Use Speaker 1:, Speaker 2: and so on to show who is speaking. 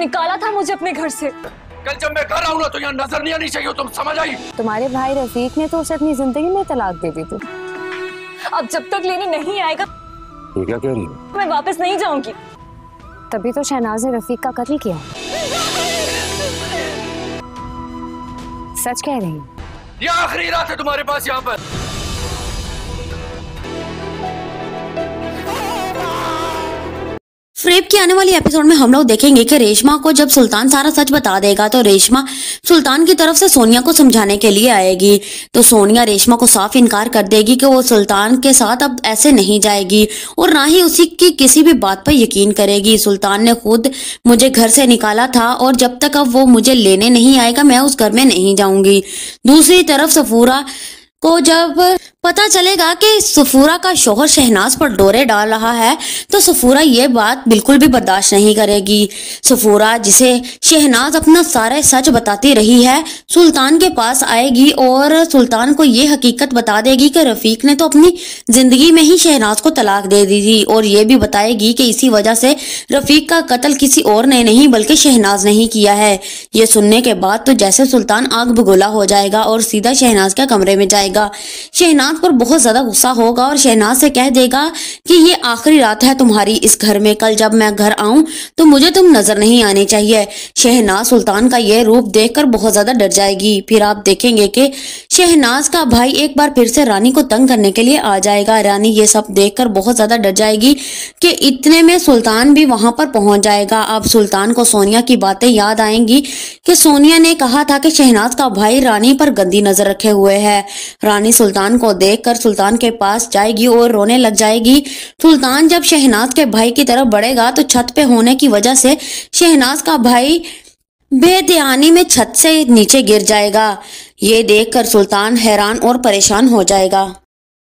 Speaker 1: निकाला था मुझे अपने घर से।
Speaker 2: कल जब मैं घर आऊंगा तो यहाँ नजर नहीं आनी चाहिए, तुम समझ आई?
Speaker 1: तुम्हारे भाई रफीक ने तो उसे अपनी जिंदगी में तलाक दे दी थी। अब जब तक लेने नहीं आएगा
Speaker 2: ये क्या कह रही है?
Speaker 1: मैं वापस नहीं जाऊंगी। तभी तो शहनाज ने रफीक का कत्ल किया। सच कह रही हूँ।
Speaker 2: ये आखिरी रात है तुम्हारे पास यहाँ पर।
Speaker 3: फ्रेब के आने वाली एपिसोड में हम लोग देखेंगे कि रेशमा को जब सुल्तान सारा सच बता देगा तो रेशमा सुल्तान की तरफ से सोनिया को समझाने के लिए आएगी। तो सोनिया रेशमा को साफ इनकार कर देगी कि वो सुल्तान के साथ अब ऐसे नहीं जाएगी और ना ही उसी की किसी भी बात पर यकीन करेगी। सुल्तान ने खुद मुझे घर से निकाला था और जब तक अब वो मुझे लेने नहीं आएगा मैं उस घर में नहीं जाऊंगी। दूसरी तरफ सफूरा को जब पता चलेगा कि सफूरा का शौहर शहनाज पर डोरे डाल रहा है तो सफूरा ये बात बिल्कुल भी बर्दाश्त नहीं करेगी। सफूरा जिसे शहनाज अपना सारा सच बताती रही है सुल्तान के पास आएगी और सुल्तान को ये हकीकत बता देगी कि रफीक ने तो अपनी जिंदगी में ही शहनाज को तलाक दे दी थी और ये भी बताएगी कि इसी वजह से रफीक का कत्ल किसी और ने नहीं बल्कि शहनाज ने ही किया है। ये सुनने के बाद तो जैसे सुल्तान आग बगोला हो जाएगा और सीधा शहनाज के कमरे में जाएगा। शहनाज पर बहुत ज्यादा गुस्सा होगा और शहनाज से कह देगा कि ये आखिरी रात है तुम्हारी इस घर में, कल जब मैं घर आऊं तो मुझे तुम नजर नहीं आनी चाहिए। शहनाज सुल्तान का ये रूप देखकर बहुत ज्यादा डर जाएगी। फिर आप देखेंगे कि शहनाज का भाई एक बार फिर से रानी को तंग करने के लिए आ जाएगा। रानी ये सब देखकर बहुत ज्यादा डर जाएगी कि इतने में सुल्तान भी वहां पर पहुंच जाएगा। अब सुल्तान को सोनिया की बातें याद आएंगी कि सोनिया ने कहा था कि शहनाज का भाई रानी पर गंदी नजर रखे हुए है। रानी सुल्तान को देखकर सुल्तान के पास जाएगी और रोने लग जाएगी। सुल्तान जब शहनाज के भाई की तरफ बढ़ेगा तो छत पे होने की वजह से शहनाज का भाई बेध्यानी में छत से नीचे गिर जाएगा। ये देखकर सुल्तान हैरान और परेशान हो जाएगा।